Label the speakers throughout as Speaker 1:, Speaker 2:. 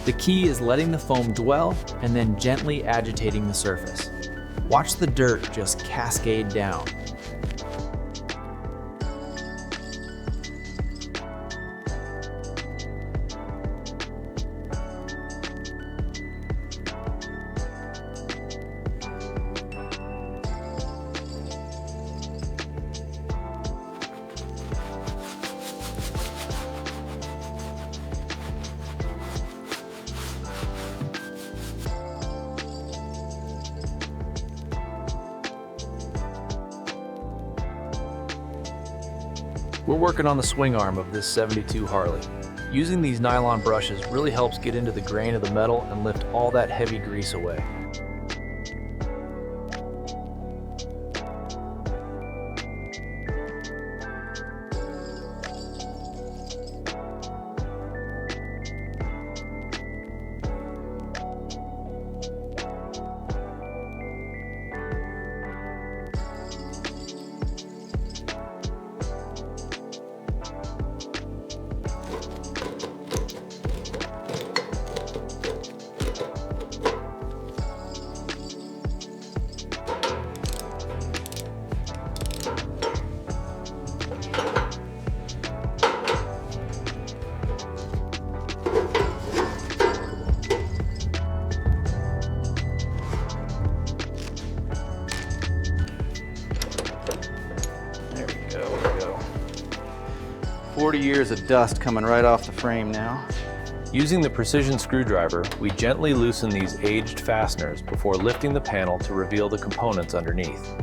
Speaker 1: The key is letting the foam dwell and then gently agitating the surface. Watch the dirt just cascade down. We're working on the swing arm of this 72 Harley. Using these nylon brushes really helps get into the grain of the metal and lift all that heavy grease away.
Speaker 2: There we go. 40 years of dust coming right off the frame now.
Speaker 1: Using the precision screwdriver, we gently loosen these aged fasteners before lifting the panel to reveal the components underneath.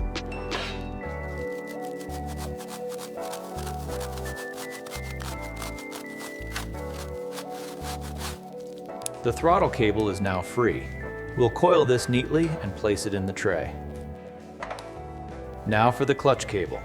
Speaker 1: The throttle cable is now free. We'll coil this neatly and place it in the tray. Now for the clutch cable.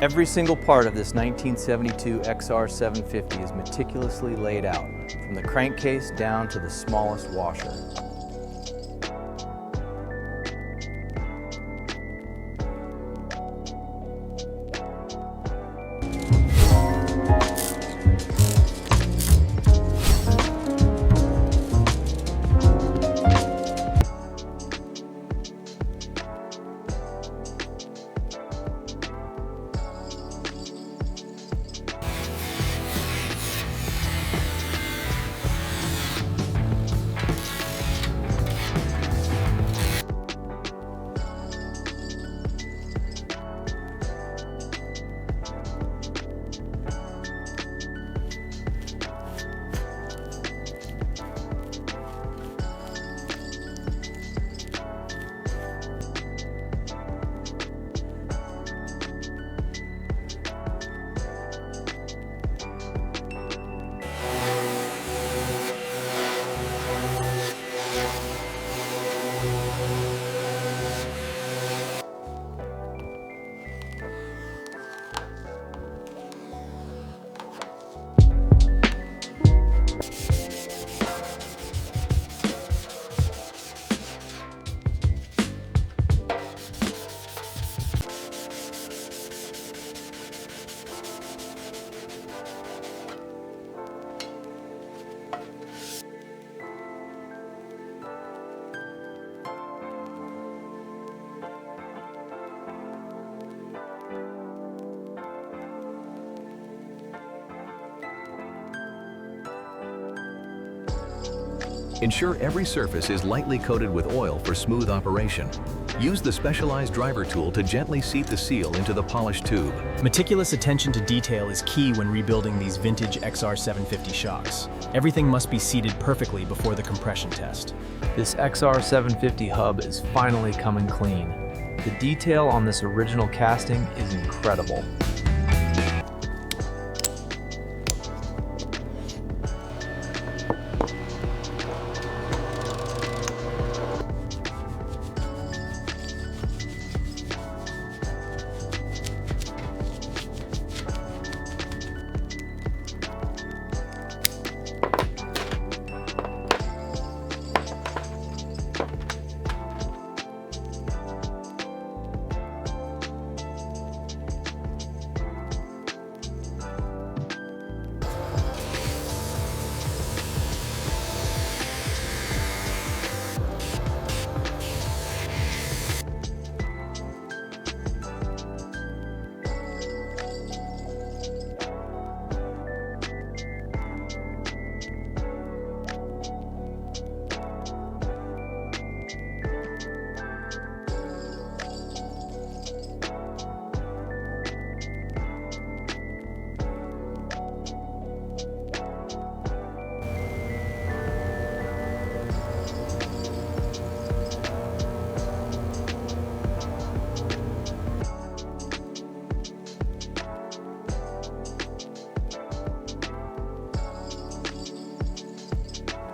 Speaker 1: Every single part of this 1972 XR750 is meticulously laid out, from the crankcase down to the smallest washer.
Speaker 3: Ensure every surface is lightly coated with oil for smooth operation. Use the specialized driver tool to gently seat the seal into the polished tube.
Speaker 4: Meticulous attention to detail is key when rebuilding these vintage XR750 shocks. Everything must be seated perfectly before the compression test.
Speaker 1: This XR750 hub is finally coming clean. The detail on this original casting is incredible.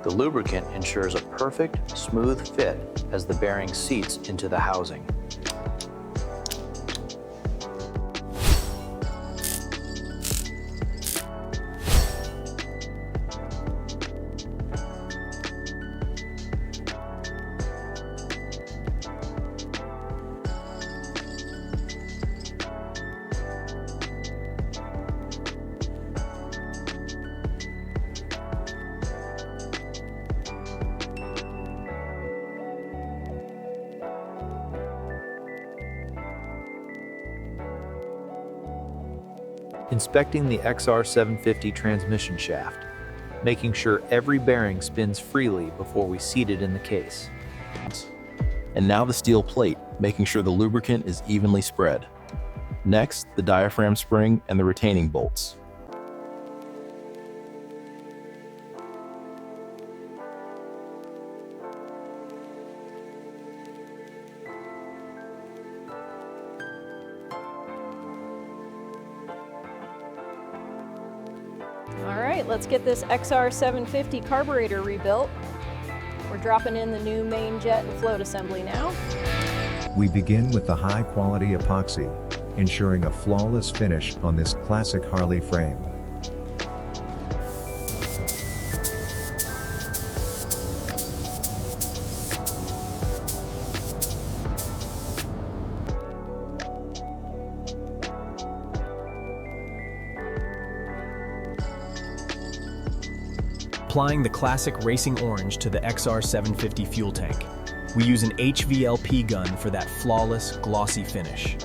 Speaker 1: The lubricant ensures a perfect, smooth fit as the bearing seats into the housing. Inspecting the XR750 transmission shaft, making sure every bearing spins freely before we seat it in the case.
Speaker 5: And now the steel plate, making sure the lubricant is evenly spread. Next, the diaphragm spring and the retaining bolts.
Speaker 6: All right, let's get this XR750 carburetor rebuilt. We're dropping in the new main jet and float assembly now.
Speaker 7: We begin with the high-quality epoxy, ensuring a flawless finish on this classic Harley frame.
Speaker 4: Applying the classic racing orange to the XR750 fuel tank. We use an HVLP gun for that flawless, glossy finish.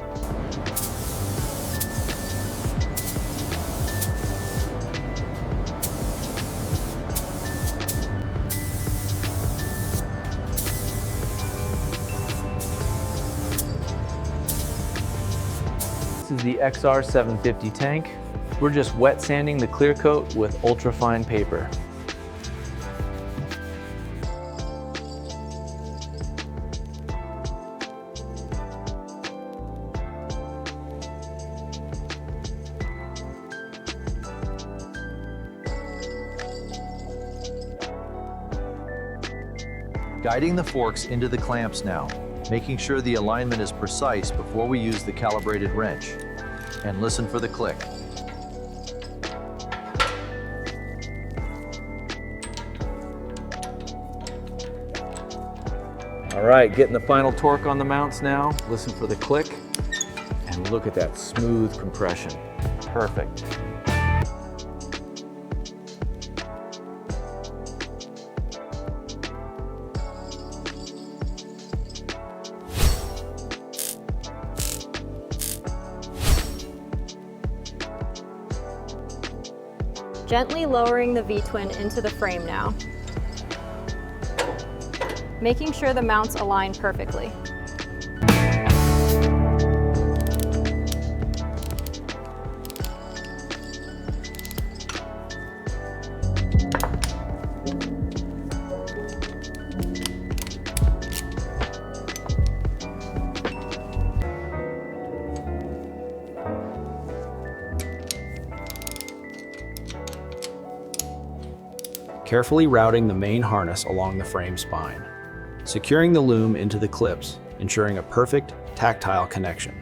Speaker 1: This is the XR750 tank. We're just wet sanding the clear coat with ultrafine paper. Guiding the forks into the clamps now, making sure the alignment is precise before we use the calibrated wrench. And listen for the click. All right, getting the final torque on the mounts now. Listen for the click, and look at that smooth compression. Perfect.
Speaker 6: Gently lowering the V-twin into the frame now. making sure the mounts align perfectly.
Speaker 1: Carefully routing the main harness along the frame spine, securing the loom into the clips, ensuring a perfect tactile connection.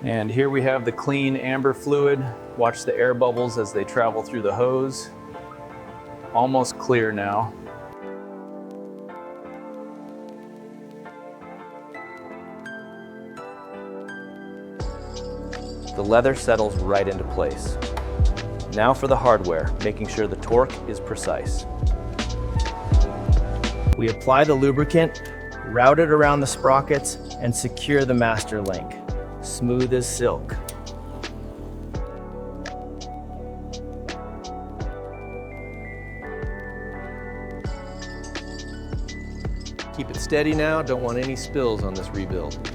Speaker 1: And here we have the clean amber fluid. Watch the air bubbles as they travel through the hose. Almost clear now. The leather settles right into place. Now for the hardware, making sure the torque is precise.
Speaker 8: We apply the lubricant, route it around the sprockets, and secure the master link. Smooth as silk.
Speaker 2: Keep it steady now, don't want any spills on this rebuild.